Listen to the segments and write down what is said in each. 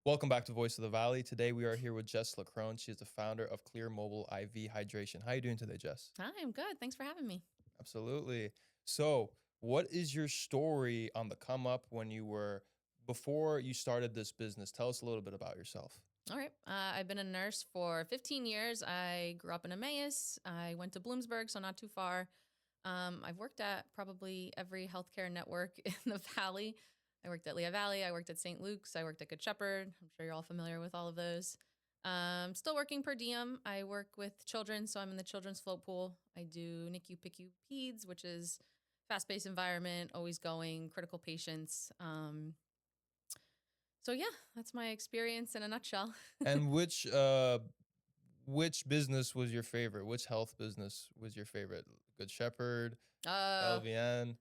Welcome back to Voice of the Valley. Today we are here with Jess Lacron. She is the founder of Clear Mobile IV Hydration. How are you doing today, Jess? Hi, I'm good. Thanks for having me. Absolutely. So, what is your story on the come up before you started this business? Tell us a little bit about yourself. All right. I've been a nurse for 15 years. I grew up in Emmaus. I went to Bloomsburg, so not too far. I've worked at probably every healthcare network in the Valley. I worked at Lehigh Valley. I worked at St. Luke's. I worked at Good Shepherd. I'm sure you're all familiar with all of those. Still working per diem. I work with children, so I'm in the children's float pool. I do NICU, PICU, peds, which is fast-paced environment, always going, critical patients. So yeah, that's my experience in a nutshell. And which business was your favorite? Which health business was your favorite? Good Shepherd, LVN?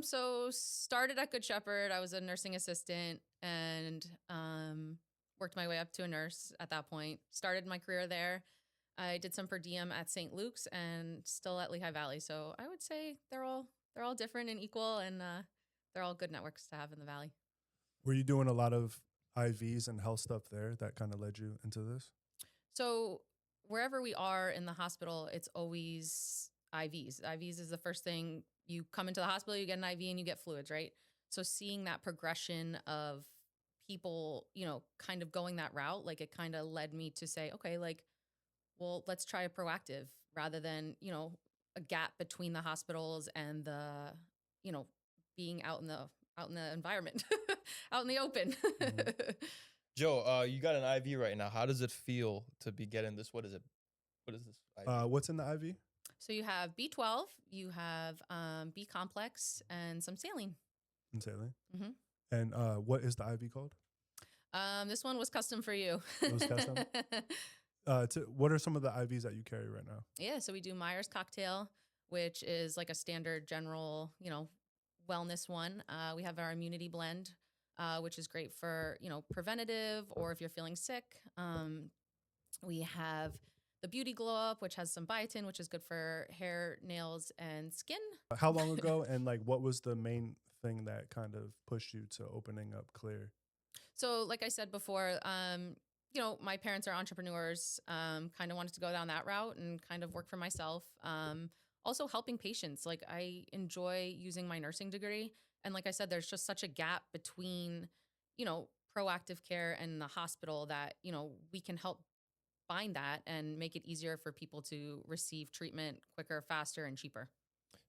So started at Good Shepherd. I was a nursing assistant and worked my way up to a nurse at that point. Started my career there. I did some per diem at St. Luke's and still at Lehigh Valley. So I would say they're all different and equal, and they're all good networks to have in the Valley. Were you doing a lot of IVs and health stuff there that kind of led you into this? So wherever we are in the hospital, it's always IVs. IVs is the first thing. You come into the hospital, you get an IV and you get fluids, right? So seeing that progression of people, kind of going that route, like it kind of led me to say, okay, well, let's try a proactive rather than, a gap between the hospitals and being out in the environment, out in the open. Mm-hmm. Joe, you got an IV right now. How does it feel to be getting this? What is it? What is this IV? What's in the IV? So you have B12, you have B complex, and some saline. And saline. Mm-hmm. And what is the IV called? This one was custom for you. It was custom? What are some of the IVs that you carry right now? Yeah, so we do Myers cocktail, which is like a standard general, wellness one. We have our immunity blend, which is great for, preventative or if you're feeling sick. We have the Beauty Glow Up, which has some biotin, which is good for hair, nails, and skin. How long ago and what was the main thing that kind of pushed you to opening up Clear? So like I said before, my parents are entrepreneurs, kind of wanted to go down that route and kind of work for myself. Also helping patients. Like I enjoy using my nursing degree. And like I said, there's just such a gap between, proactive care and the hospital that, we can help find that and make it easier for people to receive treatment quicker, faster, and cheaper.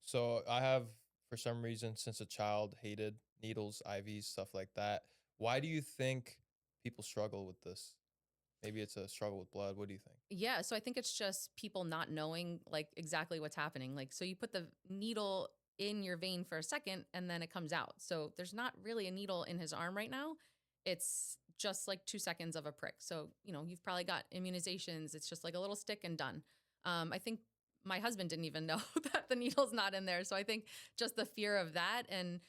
So I have, for some reason, since a child, hated needles, IVs, stuff like that. Why do you think people struggle with this? Maybe it's a struggle with blood. What do you think? Yeah, so I think it's just people not knowing exactly what's happening. So you put the needle in your vein for a second and then it comes out. So there's not really a needle in his arm right now. It's just 2 seconds of a prick. So, you've probably got immunizations. It's just like a little stick and done. I think my husband didn't even know that the needle's not in there. So I think just the fear of that and,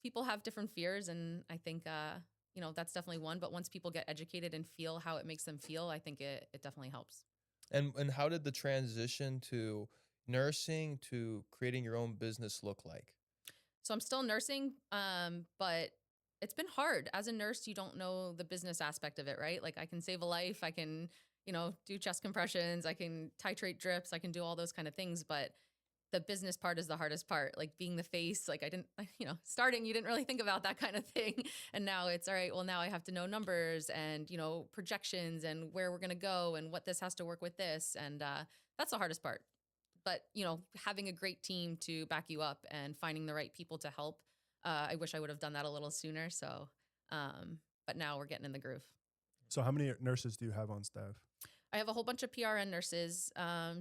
people have different fears. And I think, that's definitely one. But once people get educated and feel how it makes them feel, I think it definitely helps. And how did the transition to nursing to creating your own business look like? So I'm still nursing, but it's been hard. As a nurse, you don't know the business aspect of it, right? Like I can save a life. I can, do chest compressions. I can titrate drips. I can do all those kind of things. But the business part is the hardest part, like being the face. Like I didn't, starting, you didn't really think about that kind of thing. And now it's all right. Well, now I have to know numbers and, projections and where we're going to go and what this has to work with this. And that's the hardest part. But, having a great team to back you up and finding the right people to help. I wish I would have done that a little sooner. So, but now we're getting in the groove. So how many nurses do you have on staff? I have a whole bunch of PRN nurses.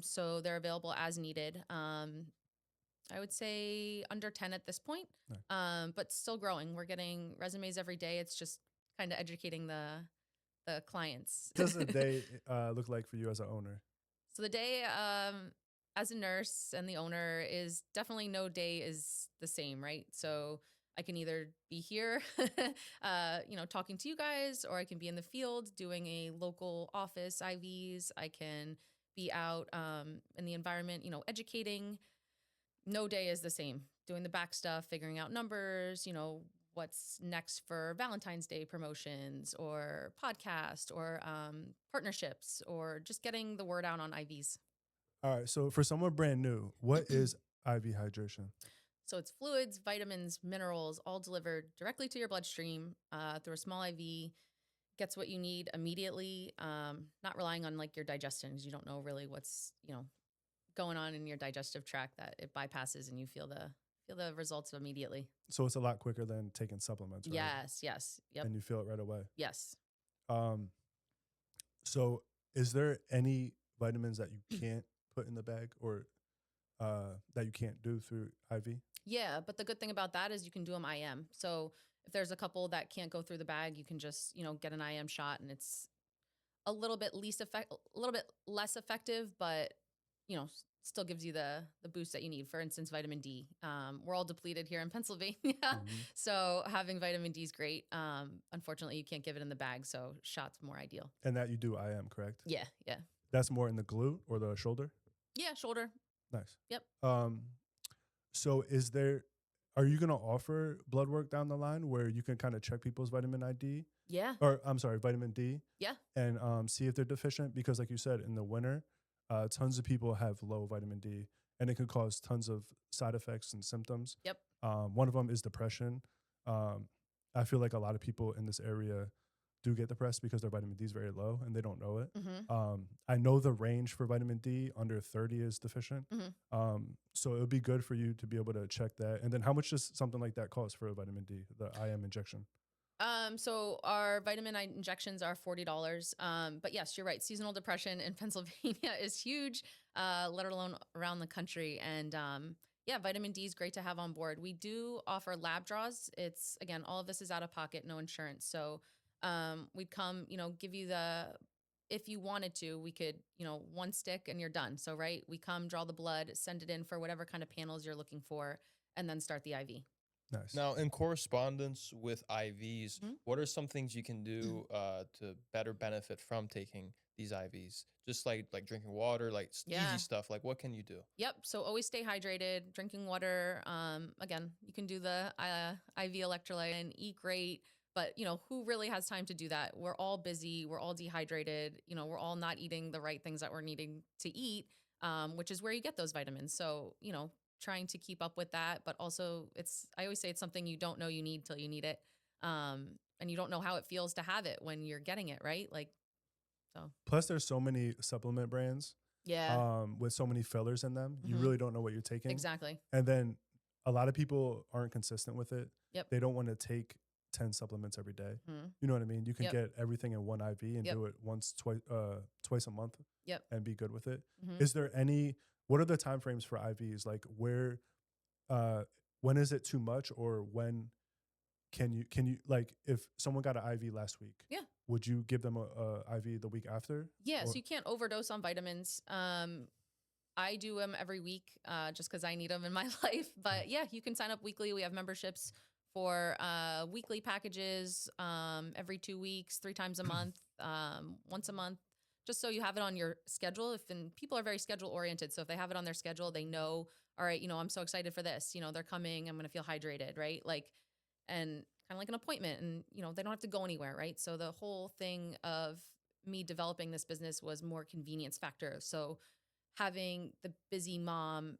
So they're available as needed. I would say under 10 at this point, Nice. But still growing. We're getting resumes every day. It's just kind of educating the clients. What does a day look like for you as an owner? So the day, as a nurse and the owner is definitely no day is the same, right? So I can either be here, talking to you guys, or I can be in the field doing a local office IVs. I can be out in the environment, educating. No day is the same. Doing the back stuff, figuring out numbers, what's next for Valentine's Day promotions or podcast or partnerships or just getting the word out on IVs. All right. So for someone brand new, what is IV hydration? So it's fluids, vitamins, minerals, all delivered directly to your bloodstream through a small IV. Gets what you need immediately. Not relying on like your digestion, because you don't know really what's going on in your digestive tract, that it bypasses and you feel the results immediately. So it's a lot quicker than taking supplements, right? Yes, yep, And you feel it right away. yes. So is there any vitamins that you can't put in the bag or that you can't do through IV? Yeah, but the good thing about that is you can do them IM. So if there's a couple that can't go through the bag, you can just get an IM shot, and it's a little bit less effective, but still gives you the boost that you need. For instance, vitamin D. We're all depleted here in Pennsylvania, so having vitamin D is great. Unfortunately, you can't give it in the bag, so shots more ideal. And that you do IM, correct? Yeah. That's more in the glute or the shoulder? Yeah, shoulder. Nice. Yep. So are you going to offer blood work down the line where you can kind of check people's vitamin ID? Yeah. Or I'm sorry, vitamin D? Yeah. And see if they're deficient? Because like you said, in the winter, tons of people have low vitamin D, and it can cause tons of side effects and symptoms. Yep. One of them is depression. I feel like a lot of people in this area do get depressed because their vitamin D is very low and they don't know it. I know the range for vitamin D under 30 is deficient. So it would be good for you to be able to check that. And then how much does something like that cost for a vitamin D, the IM injection? So our vitamin I injections are $40. But yes, you're right. Seasonal depression in Pennsylvania is huge, let alone around the country. And yeah, vitamin D is great to have on board. We do offer lab draws. It's, again, all of this is out of pocket, no insurance. So we'd come, give you if you wanted to, we could, one stick and you're done. So, right, we come, draw the blood, send it in for whatever kind of panels you're looking for, and then start the IV. Nice. Now, in correspondence with IVs, what are some things you can do to better benefit from taking these IVs? Just like drinking water, like easy stuff. Like, what can you do? Yep. So always stay hydrated, drinking water. Again, you can do the IV electrolyte and eat great. But, who really has time to do that? We're all busy. We're all dehydrated. We're all not eating the right things that we're needing to eat, which is where you get those vitamins. So, trying to keep up with that. But also I always say it's something you don't know you need till you need it. And you don't know how it feels to have it when you're getting it, right? So. Plus, there's so many supplement brands with so many fillers in them. You really don't know what you're taking. Exactly. And then a lot of people aren't consistent with it. Yep. They don't want to take 10 supplements every day. You know what I mean? You can get everything in one IV and do it twice a month and be good with it. Is there what are the timeframes for IVs? Like when is it too much, or when can you like, if someone got an IV last week, would you give them a IV the week after? Yeah. So you can't overdose on vitamins. I do them every week just because I need them in my life. But yeah, you can sign up weekly. We have memberships for weekly packages every 2 weeks, 3 times a month, once a month, just so you have it on your schedule. And people are very schedule oriented. So if they have it on their schedule, they know, all right, I'm so excited for this. They're coming, I'm going to feel hydrated, right? And kind of like an appointment, and, they don't have to go anywhere, right? So the whole thing of me developing this business was more convenience factor. So having the busy mom,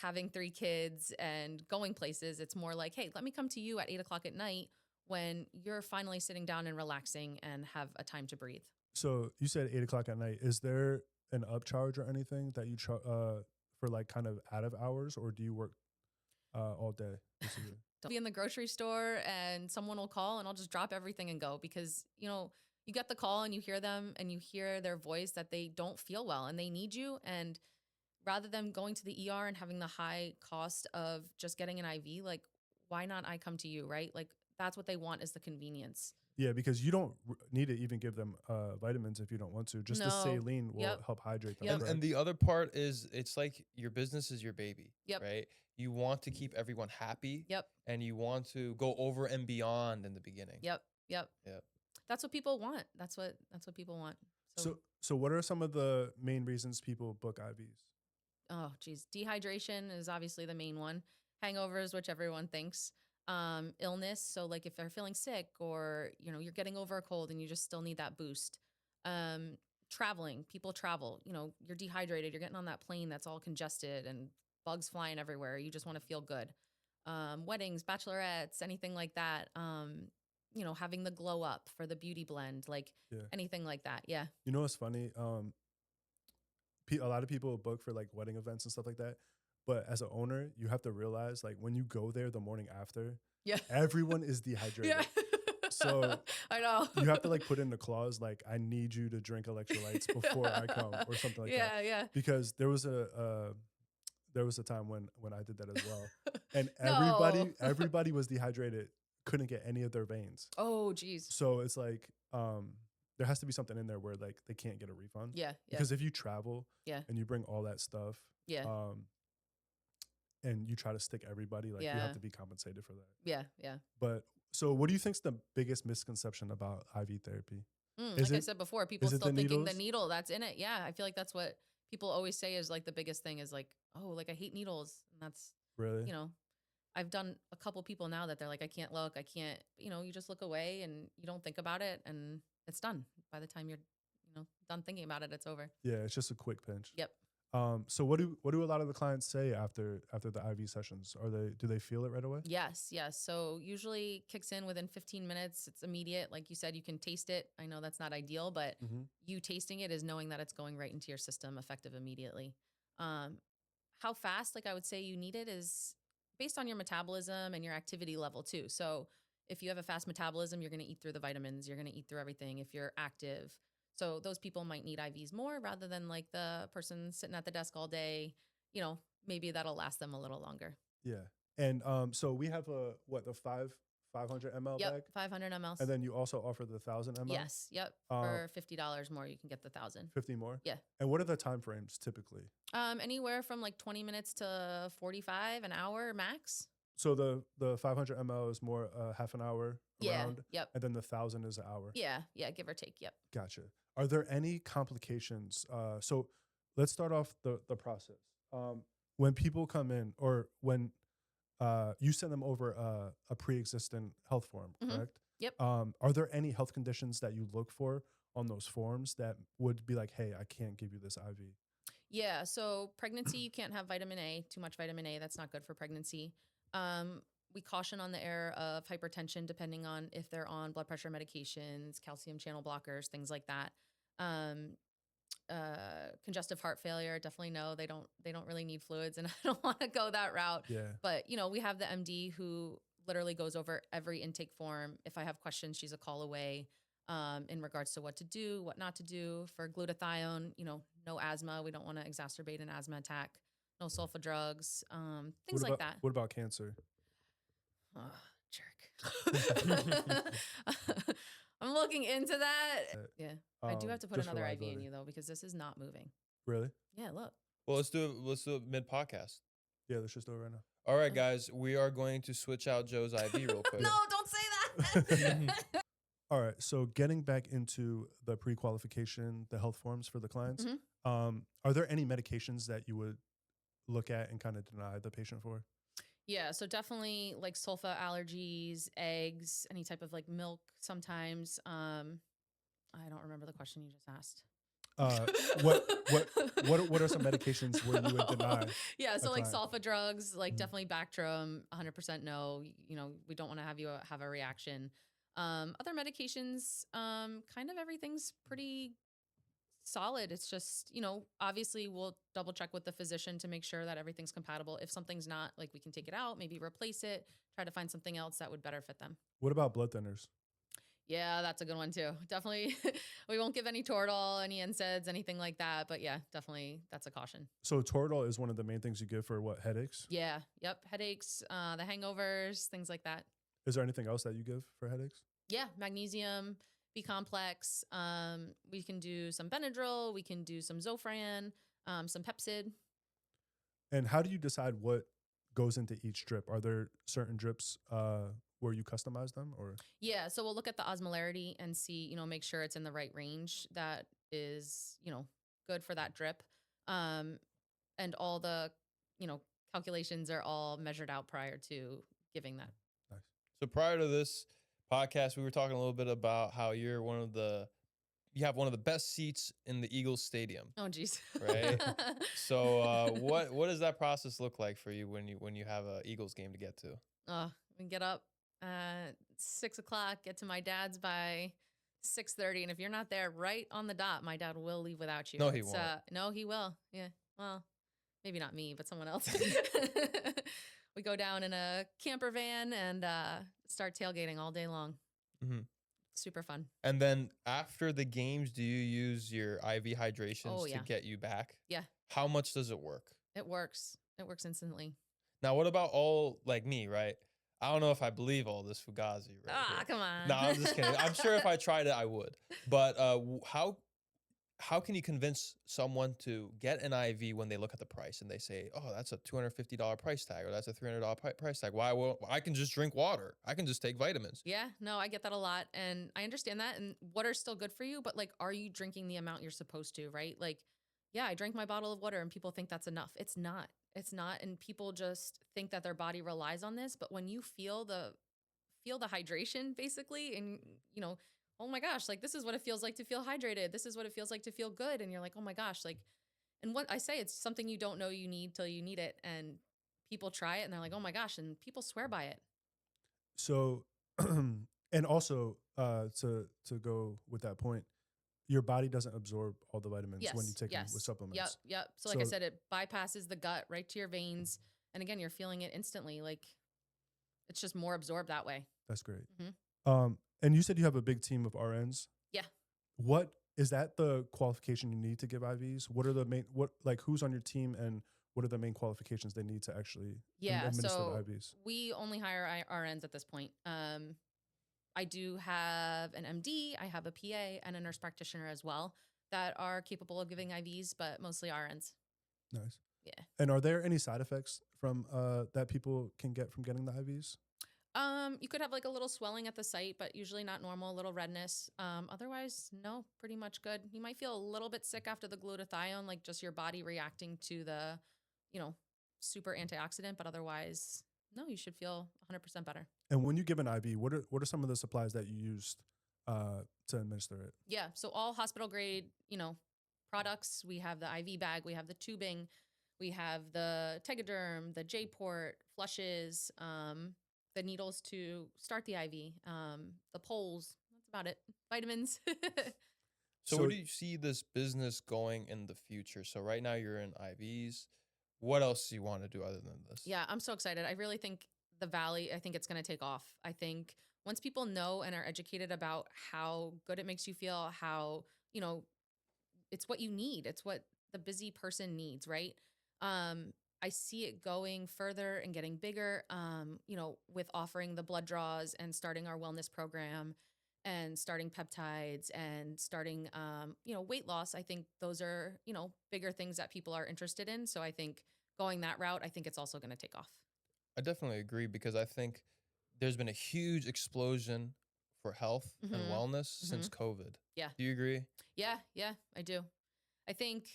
having 3 kids and going places, it's more like, hey, let me come to you at 8:00 at night when you're finally sitting down and relaxing and have a time to breathe. So you said 8:00 at night. Is there an upcharge or anything that you for like kind of out of hours, or do you work all day? Be in the grocery store and someone will call and I'll just drop everything and go, because, you get the call and you hear them and you hear their voice that they don't feel well and they need you. And rather than going to the ER and having the high cost of just getting an IV, like, why not I come to you, right? Like, that's what they want, is the convenience. Yeah, because you don't need to even give them vitamins if you don't want to. Just the saline will help hydrate them. And the other part is, it's like your business is your baby, right? You want to keep everyone happy. And you want to go over and beyond in the beginning. Yep. That's what people want. That's what people want. So what are some of the main reasons people book IVs? Oh, geez. Dehydration is obviously the main one. Hangovers, which everyone thinks. illness. So like if they're feeling sick or, you know, you're getting over a cold and you just still need that boost. Traveling, people travel, you know, you're dehydrated, you're getting on that plane that's all congested and bugs flying everywhere. You just want to feel good. Weddings, bachelorettes, anything like that. You know, having the glow up for the beauty blend, like anything like that. Yeah. You know what's funny? A lot of people book for like wedding events and stuff like that. But as an owner, you have to realize like when you go there the morning after, everyone is dehydrated. Yeah. So I know you have to like put in the clause like I need you to drink electrolytes before I come or something like that. Yeah. Because there was a time when I did that as well, and everybody was dehydrated, couldn't get any of their veins. Oh, geez. So it's like there has to be something in there where like they can't get a refund. Yeah. Because if you travel and you bring all that stuff, and you try to stick everybody, like you have to be compensated for that. Yeah. But so what do you think's the biggest misconception about IV therapy? Like I said before, people still thinking needles? the needle that's in it. Yeah. I feel like that's what people always say is like the biggest thing is like, oh, like I hate needles. And that's really, you know, I've done a couple people now that they're like, I can't look, I can't, you know, you just look away and you don't think about it and it's done. By the time you're, you know, done thinking about it, it's over. Yeah. It's just a quick pinch. Yep. So what do a lot of the clients say after the IV sessions? Do they feel it right away? Yes. So usually kicks in within 15 minutes. It's immediate. Like you said, you can taste it. I know that's not ideal, but you tasting it is knowing that it's going right into your system effective immediately. How fast, like I would say you need it is based on your metabolism and your activity level too. So if you have a fast metabolism, you're going to eat through the vitamins, you're going to eat through everything. If you're active, so those people might need IVs more rather than like the person sitting at the desk all day, you know, maybe that'll last them a little longer. Yeah. And so we have the 500 ml bag? Yep, 500 ml. And then you also offer the 1,000 ml? Yes, yep. For $50 more, you can get the 1,000. 50 more? Yeah. And what are the time frames typically? Anywhere from like 20 minutes to 45, an hour max. So the 500 ml is more half an hour around? Yep. And then the 1,000 is an hour? Yeah, give or take, yep. Gotcha. Are there any complications? So let's start off the process. When people come in or when you send them over a pre-existing health form, correct? Yep. Are there any health conditions that you look for on those forms that would be like, hey, I can't give you this IV? Yeah, so pregnancy, you can't have vitamin A, too much vitamin A. That's not good for pregnancy. We caution on the error of hypertension depending on if they're on blood pressure medications, calcium channel blockers, things like that. Congestive heart failure, definitely no, they don't really need fluids, and I don't want to go that route. Yeah. But you know, we have the MD who literally goes over every intake form. If I have questions, she's a call away in regards to what to do, what not to do. For glutathione, you know, no asthma. We don't want to exacerbate an asthma attack. No sulfa drugs, things like that. What about cancer? Oh, jerk. I'm looking into that. Yeah. I do have to put another IV in you though, because this is not moving. Really? Yeah, look. Well, let's do it mid-podcast. Yeah, let's just do it right now. All right, guys. We are going to switch out Joe's IV real quick. No, don't say that. All right. So getting back into the pre-qualification, the health forms for the clients, are there any medications that you would look at and kind of deny the patient for? Yeah, so definitely like sulfa allergies, eggs, any type of like milk sometimes. I don't remember the question you just asked. What are some medications where you would deny? Yeah, so like sulfa drugs, like definitely Bactrim, 100% no. You know, we don't want to have you have a reaction. Other medications, kind of everything's pretty solid. It's just, you know, obviously we'll double check with the physician to make sure that everything's compatible. If something's not, like we can take it out, maybe replace it, try to find something else that would better fit them. What about blood thinners? Yeah, that's a good one too. Definitely. We won't give any Toradol, any NSAIDs, anything like that. But yeah, definitely that's a caution. So Toradol is one of the main things you give for what, headaches? Yeah. Yep. Headaches, the hangovers, things like that. Is there anything else that you give for headaches? Yeah. Magnesium, B-complex. We can do some Benadryl. We can do some Zofran, some Peptide. And how do you decide what goes into each drip? Are there certain drips where you customize them, or? Yeah, so we'll look at the osmolarity and see, you know, make sure it's in the right range that is, you know, good for that drip. And all the, you know, calculations are all measured out prior to giving that. Nice. So prior to this podcast, we were talking a little bit about how you have one of the best seats in the Eagles stadium, Oh, geez. right? So what does that process look like for you when you have a Eagles game to get to? We get up 6 o'clock, get to my dad's by 6:30, and if you're not there right on the dot, my dad will leave without you. No, he won't. No, he will. Yeah. Well, maybe not me, but someone else. We go down in a camper van and start tailgating all day long. Mm-hmm. Super fun. And then after the games, do you use your IV hydrations yeah. to get you back? Yeah. How much does it work? It works. It works instantly. Now, what about all like me, right? I don't know if I believe all this fugazi, right? Come on. No, I'm just kidding. I'm sure if I tried it, I would. But how can you convince someone to get an IV when they look at the price and they say, oh, that's a $250 price tag or that's a $300 price tag? Why? Well, I can just drink water. I can just take vitamins. Yeah, no, I get that a lot. And I understand that. And water's still good for you, but like, are you drinking the amount you're supposed to, right? Like, yeah, I drank my bottle of water and people think that's enough. It's not. It's not. And people just think that their body relies on this. But when you feel the hydration basically, and you know, oh my gosh, like this is what it feels like to feel hydrated. This is what it feels like to feel good. And you're like, oh my gosh, like, and what I say, it's something you don't know you need till you need it. And people try it and they're like, oh my gosh. And people swear by it. So, and also to go with that point, your body doesn't absorb all the vitamins when you take them with supplements. Yep. So like I said, it bypasses the gut right to your veins. And again, you're feeling it instantly. Like it's just more absorbed that way. That's great. Mm-hmm. And you said you have a big team of RNs. Yeah. What is that the qualification you need to give IVs? What are the main, who's on your team and what are the main qualifications they need to actually administer the IVs? We only hire RNs at this point. I do have an MD, I have a PA and a nurse practitioner as well that are capable of giving IVs, but mostly RNs. Nice. Yeah. And are there any side effects from that people can get from getting the IVs? You could have like a little swelling at the site, but usually not normal, a little redness. Otherwise, no, pretty much good. You might feel a little bit sick after the glutathione, like just your body reacting to the, super antioxidant, but otherwise, no, you should feel 100% better. And when you give an IV, what are some of the supplies that you used to administer it? Yeah, so all hospital grade, products. We have the IV bag, we have the tubing, we have the Tegaderm, the J-port, flushes, the needles to start the IV, the poles. That's about it. Vitamins. So where do you see this business going in the future? So right now you're in IVs. What else do you want to do other than this? Yeah, I'm so excited. I really think the Valley, I think it's going to take off. I think once people know and are educated about how good it makes you feel, how, it's what you need. It's what the busy person needs, right? I see it going further and getting bigger, with offering the blood draws and starting our wellness program and starting peptides and starting, weight loss. I think those are, bigger things that people are interested in. So I think going that route, I think it's also going to take off. I definitely agree because I think there's been a huge explosion for health and wellness since COVID. Yeah. Do you agree? Yeah, I do. I think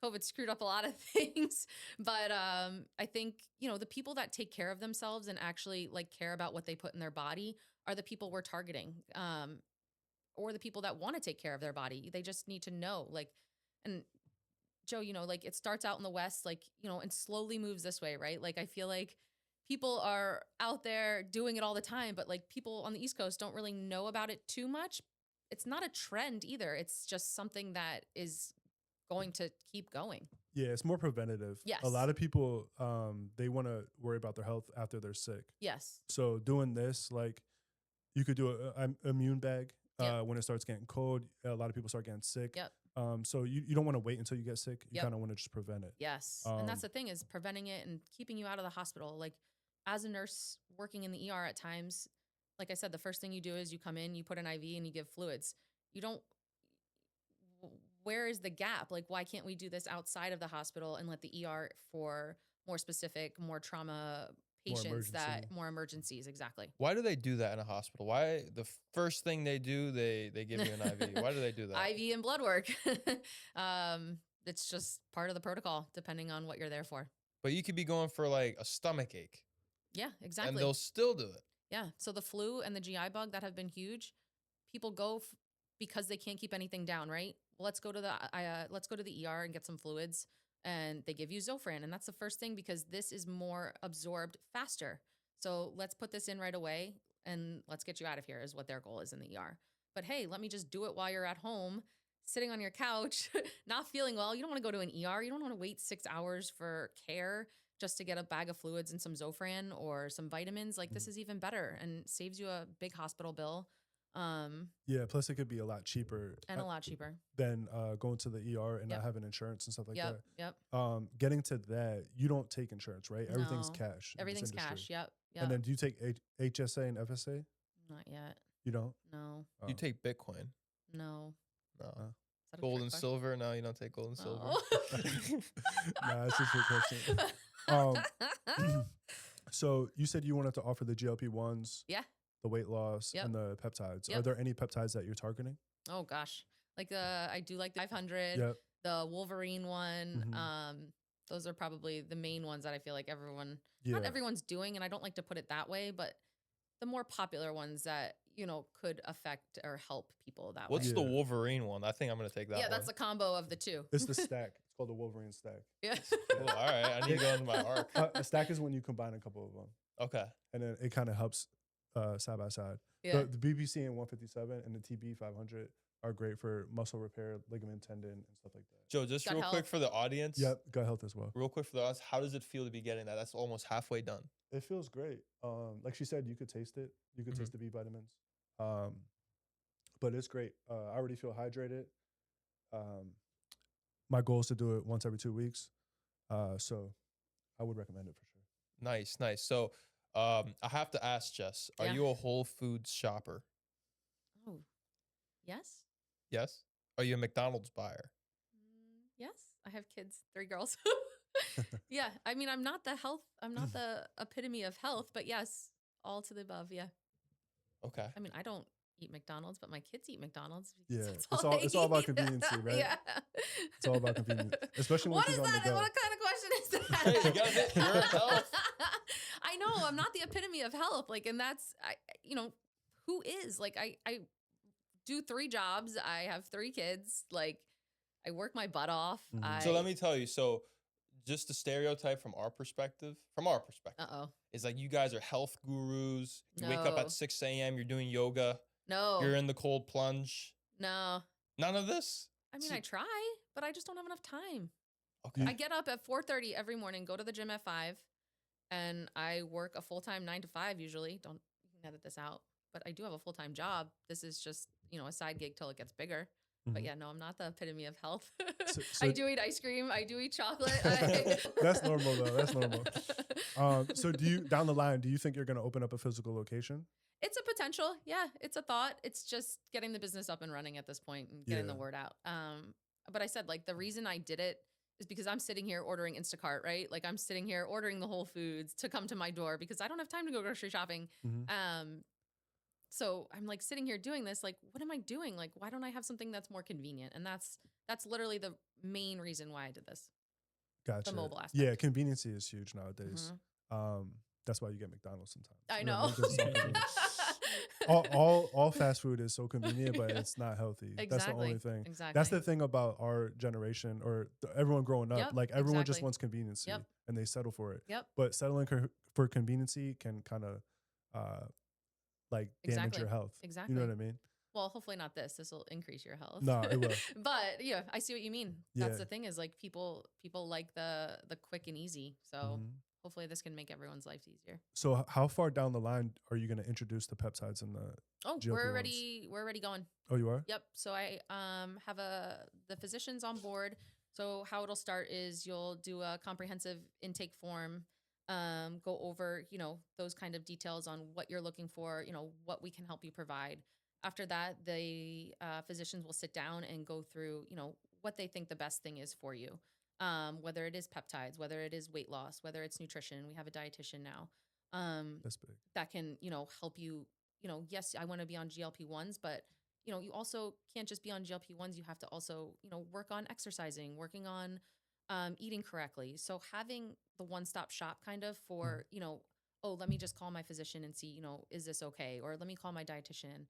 COVID screwed up a lot of things, but I think, the people that take care of themselves and actually care about what they put in their body are the people we're targeting, or the people that want to take care of their body. They just need to know, and Joe, it starts out in the West, and slowly moves this way, right? I feel like people are out there doing it all the time, but people on the East Coast don't really know about it too much. It's not a trend either. It's just something that is going to keep going. Yeah, it's more preventative. Yes. A lot of people, they want to worry about their health after they're sick. Yes. So doing this, you could do an immune bag when it starts getting cold. A lot of people start getting sick. Yep. So you don't want to wait until you get sick. You kind of want to just prevent it. Yes. And that's the thing, is preventing it and keeping you out of the hospital. As a nurse working in the ER at times, like I said, the first thing you do is you come in, you put an IV and you give fluids. Where is the gap? Why can't we do this outside of the hospital and let the ER for more specific, more trauma patients, more emergencies? Exactly. Why do they do that in a hospital? Why the first thing they do, they give you an IV? Why do they do that? IV and blood work. It's just part of the protocol, depending on what you're there for. But you could be going for a stomach ache. Yeah, exactly. And they'll still do it. Yeah. So the flu and the GI bug that have been huge, people go because they can't keep anything down, right? Well, let's go to the ER and get some fluids, and they give you Zofran, and that's the first thing because this is more absorbed faster. So let's put this in right away and let's get you out of here is what their goal is in the ER. But hey, let me just do it while you're at home, sitting on your couch, not feeling well. You don't want to go to an ER. You don't want to wait 6 hours for care just to get a bag of fluids and some Zofran or some vitamins. Like this is even better and saves you a big hospital bill. Yeah, plus it could be a lot cheaper and a lot cheaper than going to the ER and Yep. not having insurance and stuff like Yep. that. Yep. Getting to that, you don't take insurance, right? Everything's No. cash. in this Everything's industry. cash. Yep. Yep. And then do you take HSA and FSA? Not yet. You don't? No. Oh. You take Bitcoin. No. No. Is that a Gold trick and question? silver. No, you don't take gold and silver. Oh. Nah, it's just a question. So you said you wanted to offer the GLP-1s, Yeah. the weight loss, Yep. and the peptides. Are Yep. there any peptides that you're targeting? Oh gosh. Like I do like the 500, Yep. the Wolverine one. Mhm. Those are probably the main ones that I feel like Yeah. not everyone's doing, and I don't like to put it that way, but the more popular ones that, could affect or help people that What's way. the Yeah. Wolverine one? I think I'm gonna take that Yeah, one. that's the combo of the two. It's the stack. It's called the Wolverine Stack. Yeah. Cool. All right, I need to go into my arc. A stack is when you combine a couple of them, Okay. and then it kind of helps side by side. Yeah. The BPC-157 and the TB-500 are great for muscle repair, ligament, tendon, and stuff like that. Joe, just Gut real quick health. for the audience. Yep, gut health as well. Real quick for the audience, how does it feel to be getting that? That's almost halfway done. It feels great. Like she said, you could taste it. You could Mhm. taste the B vitamins. But it's great. I already feel hydrated. My goal is to do it once every 2 weeks. So I would recommend it for sure. Nice, nice. So I have to ask, Jess, are Yeah. you a Whole Foods shopper? Oh. Yes. Yes. Are you a McDonald's buyer? Yes. I have kids, 3 girls. Yeah. I mean, I'm not the epitome of health, but yes, all to the above. Yeah. Okay. I mean, I don't eat McDonald's, but my kids eat McDonald's. Yeah, That's it's they all about eat. conveniency, right? Yeah. It's all about convenience, especially when What she's is on the that? go. What kind of question is that? Hey, you gotta hit your health. I know I'm not the epitome of health. Like, and that's, who is? Like, I do 3 jobs. I have 3 kids. Like, I work my butt off. Mhm. So let me tell you. So just the stereotype from our perspective, Uh-oh. is like you guys are health gurus. You wake up No. at 6 a.m. You're doing yoga. No. You're in the cold plunge. No. None of this. I mean, So- I try, but I just don't have enough time. Okay. I get up at 4:30 every morning, go to the gym at 5, and I work a full-time 9 to 5 usually. You can edit this out, but I do have a full-time job. This is just, a side gig till it gets bigger. But Mhm. yeah, no, I'm not the epitome of health. So- I do eat ice cream. I do eat chocolate. That's normal, though. That's normal. So down the line, do you think you're going to open up a physical location? It's a potential. Yeah, it's a thought. It's just getting the business up and running at this point and getting the Yeah. word out. But I said, like, the reason I did it is because I'm sitting here ordering Instacart, right? Like, I'm sitting here ordering the Whole Foods to come to my door because I don't have time to go grocery shopping. Mhm. So I'm like sitting here doing this, like, what am I doing? Like, why don't I have something that's more convenient? And that's literally the main reason why I did this. Gotcha. mobile aspect. Yeah, conveniency is huge nowadays. Mhm. That's why you get McDonald's sometimes. I You what know. mean? 'Cause it's so convenient. all fast food is so convenient, but Yeah. it's not healthy. That's the Exactly. only thing. Exactly. That's the thing about our generation or everyone growing up. Yep, Like everyone just exactly. wants conveniency Yep. and they settle for it. Yep. But settling for conveniency can kind of like damage Exactly. your health. Exactly. You know what I mean? Well, hopefully not this. This will increase your health. No, it will. But yeah, I see what you mean. That's Yeah. the thing is like people like the quick and easy. So Mhm. hopefully this can make everyone's life easier. So how far down the line are you going to introduce the peptides and the? Oh, GLP-1s. we're already going. Oh, you are. Yep. So I have the physicians on board. So how it'll start is you'll do a comprehensive intake form, go over, those kind of details on what you're looking for, what we can help you provide. After that, the physicians will sit down and go through, what they think the best thing is for you. Whether it is peptides, whether it is weight loss, whether it's nutrition. We have a dietitian now. That's big. That can, help you, yes, I want to be on GLP-1s, but, you also can't just be on GLP-1s. You have to also, work on exercising, working on eating correctly. So having the one-stop shop kind of for, oh, let me just call my physician and see, is this okay? Or let me call my dietitian.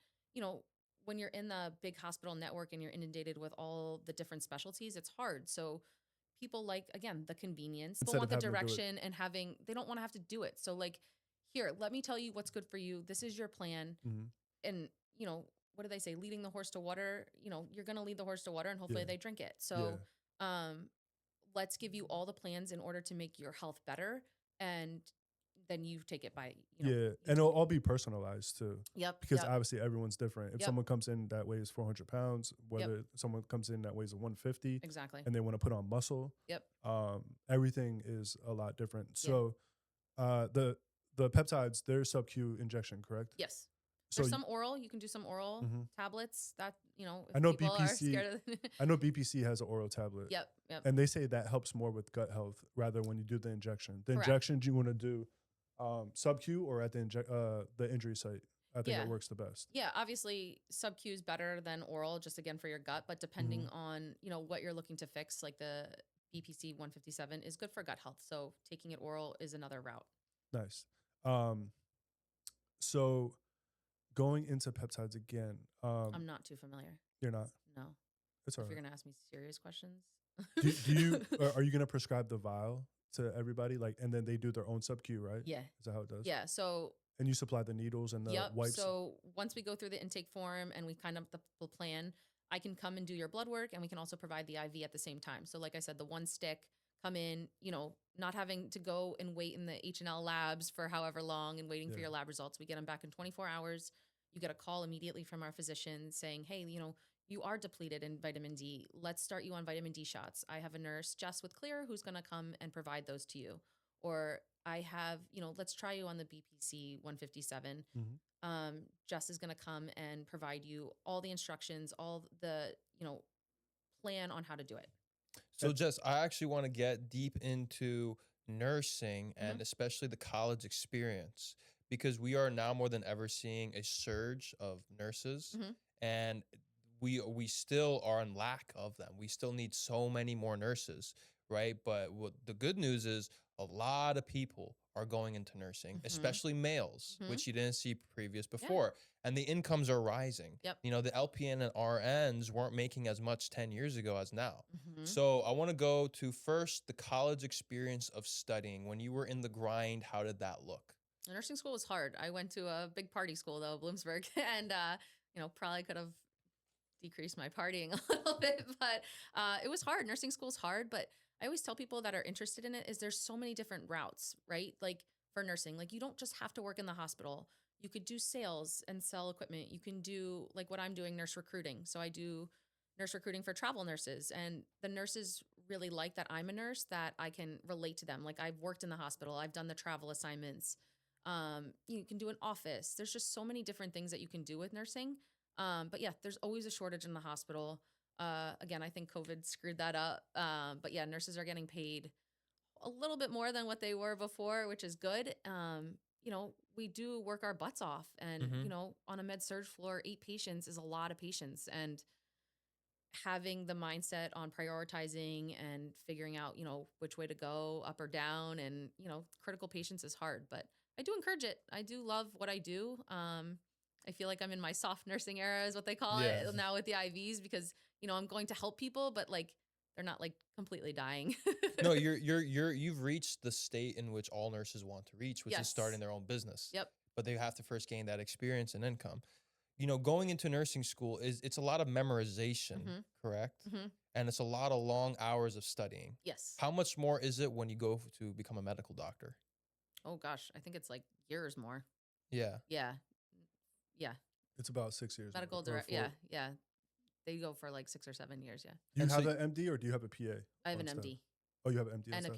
When you're in the big hospital network and you're inundated with all the different specialties, it's hard. So people like, again, the convenience. They'll Instead want of the having to do it. direction and they don't want to have to do it. So like, here, let me tell you what's good for you. This is your plan. Mhm. And, what do they say? Leading the horse to water, you're going to lead the horse to water and hopefully Yeah. they drink it. So, let's give you all the plans in order to make your health better. And then you take it by, And it'll all be personalized too. Yep. Because yep. obviously everyone's different. If Yep. someone comes in that weighs 400 pounds, whether someone comes in that weighs a 150 Exactly. and they want to put on muscle, Yep. Everything is a lot different. So the peptides, they're sub-Q injection, correct? Yes. So There's some oral. You can do some oral Mhm. tablets that, if I know people are BPC scared of I know BPC has an oral tablet. Yep. Yep. And they say that helps more with gut health rather when you do the injection. The Correct. injections you want to do sub-Q or at the injury site. I think Yeah. it works the best. Yeah, obviously sub-Q is better than oral, just again for your gut, but depending on, what you're looking to fix, like the BPC-157 is good for gut health. So taking it oral is another route. Nice. So going into peptides again, I'm not too familiar. you're not. No. It's all If right. you're going to ask me serious questions. Do you are you gonna prescribe the vial to everybody, like, and then they do their own sub-Q, right? Yeah. Is that how it does? Yeah. So And you supply the needles and the yep. wipes. So once we go through the intake form and we kind of the plan, I can come and do your blood work and we can also provide the IV at the same time. So like I said, the one stick, come in, not having to go and wait in the H&L labs for however long and waiting for your lab results. We get them back in 24 hours. You get a call immediately from our physician saying, hey, you are depleted in vitamin D. Let's start you on vitamin D shots. I have a nurse, Jess with Clear, who's going to come and provide those to you. Or I have, let's try you on the BPC-157. Jess is going to come and provide you all the instructions, all the, plan on how to do it. So, Jess, I actually want to get deep into nursing and especially the college experience, because we are now more than ever seeing a surge of nurses, and we still are in lack of them. We still need so many more nurses, right? But what the good news is, a lot of people are going into nursing, especially males, which you didn't see before. And the incomes are rising. Yep. The LPN and RNs weren't making as much 10 years ago as now. So I want to go to first the college experience of studying. When you were in the grind, how did that look? Nursing school was hard. I went to a big party school though, Bloomsburg, and probably could have decreased my partying a little bit, but it was hard. Nursing school is hard, but I always tell people that are interested in it is there's so many different routes, right? Like for nursing, like you don't just have to work in the hospital. You could do sales and sell equipment. You can do like what I'm doing, nurse recruiting. So I do nurse recruiting for travel nurses, and the nurses really like that I'm a nurse, that I can relate to them. Like I've worked in the hospital. I've done the travel assignments. You can do an office. There's just so many different things that you can do with nursing. But yeah, there's always a shortage in the hospital. Again, I think COVID screwed that up. But yeah, nurses are getting paid a little bit more than what they were before, which is good. We do work our butts off, and, on a med surg floor, 8 patients is a lot of patients, and having the mindset on prioritizing and figuring out, which way to go, up or down, and, critical patients is hard, but I do encourage it. I do love what I do. I feel like I'm in my soft nursing era is what they call it now with the IVs, because, I'm going to help people, but like, they're not like completely dying. No, you've reached the state in which all nurses want to reach, which is starting their own business. Yep. But they have to first gain that experience and income. Going into nursing school it's a lot of memorization, correct? And it's a lot of long hours of studying. Yes. How much more is it when you go to become a medical doctor? Oh gosh, I think it's like years more. Yeah. Yeah. Yeah. It's about 6 years. Medical direct. Yeah. Yeah. They go for like 6 or 7 years. Yeah. You And have so- an MD or do you have a PA? I have an on staff? MD Oh, you have an MD on and a staff?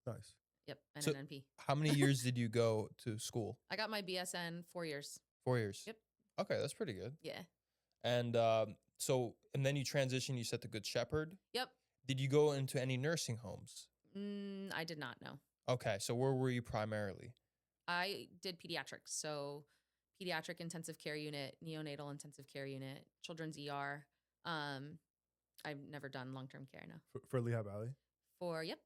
PA. Nice. Yep. And So- an NP. How many years did you go to school? I got my BSN 4 years. 4 years. Yep. Okay, that's pretty good. Yeah. And and then you transitioned. You said to Good Shepherd. Yep. Did you go into any nursing homes? I did not know. Okay, so where were you primarily? I did pediatrics. So pediatric intensive care unit, neonatal intensive care unit, children's ER. I've never done long-term care now. For Lehigh Valley? Yep.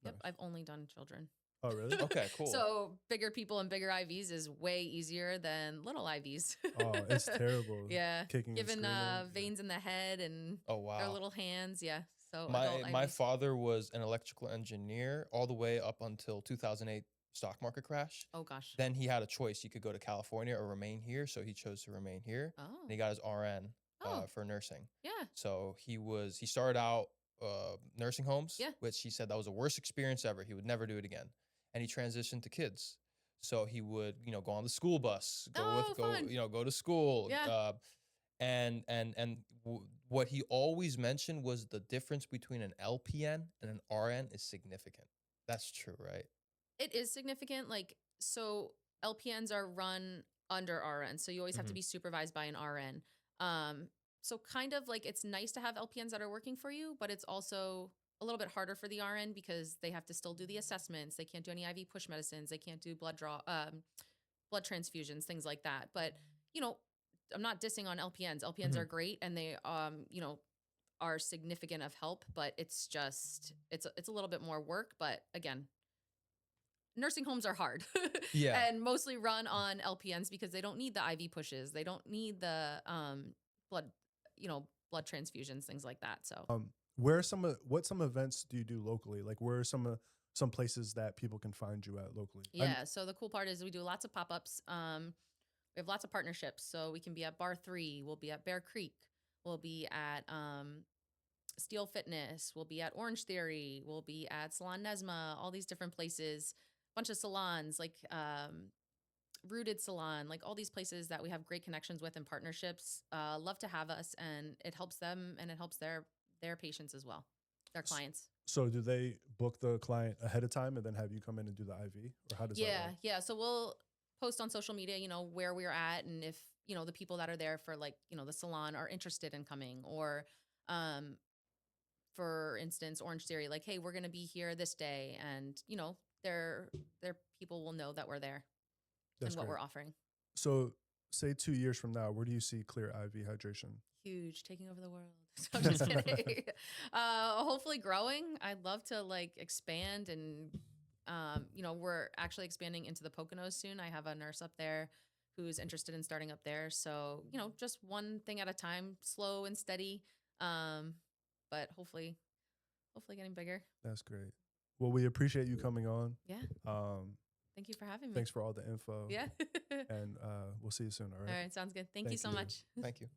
Nice. I've only done children. Oh, really? Okay, cool. So bigger people and bigger IVs is way easier than little IVs. Oh, it's terrible. Yeah. Kicking and Given screaming. veins in the head and Oh their wow. little hands. Yeah. So My adult my IVs. father was an electrical engineer all the way up until 2008 stock market crash. Oh gosh. Then he had a choice. He could go to California or remain here. So he chose to remain here. Oh. And he got his RN Oh. for nursing. Yeah. So he started out nursing homes, Yeah. which he said that was the worst experience ever. He would never do it again. And he transitioned to kids. So he would, go on the school bus, Fun. go to school. Yeah. What he always mentioned was the difference between an LPN and an RN is significant. That's true, right? It is significant. Like, so LPNs are run under RN. So you always have to Mhm. be supervised by an RN. So kind of like it's nice to have LPNs that are working for you, but it's also a little bit harder for the RN because they have to still do the assessments. They can't do any IV push medicines. They can't do blood transfusions, things like that. But, I'm not dissing on LPNs. LPNs are great and they, are significant of help, but it's just, it's a little bit more work. But again, nursing homes are hard. Yeah. And mostly run on LPNs because they don't need the IV pushes. They don't need the blood transfusions, things like that. So What some events do you do locally? Like, where are some places that people can find you at locally? yeah. So the cool part is we do lots of pop-ups. We have lots of partnerships. So we can be at Bar 3. We'll be at Bear Creek. We'll be at Steel Fitness. We'll be at Orange Theory. We'll be at Salon Nesma. All these different places. Bunch of salons like Rooted Salon, like all these places that we have great connections with and partnerships. Love to have us, and it helps them and it helps their patients as well, their clients. So do they book the client ahead of time and then have you come in and do the IV, or how does that work? Yeah. So we'll post on social media, where we're at, and if the people that are there for like the salon are interested in coming, or for instance, Orange Theory, like, hey, we're gonna be here this day, and their people will know that we're there. That's and what great. we're offering. So say 2 years from now, where do you see clear IV hydration? Huge, taking over the world. So I'm just kidding. Hopefully growing. I'd love to like expand and, we're actually expanding into the Poconos soon. I have a nurse up there who's interested in starting up there. So, just one thing at a time, slow and steady. But hopefully getting bigger. That's great. Well, we appreciate you coming on. Yeah. Thank you for having me. Thanks for all the info. Yeah. And we'll see you soon. All right. All right. Sounds good. Thank you so you. much. Thank you.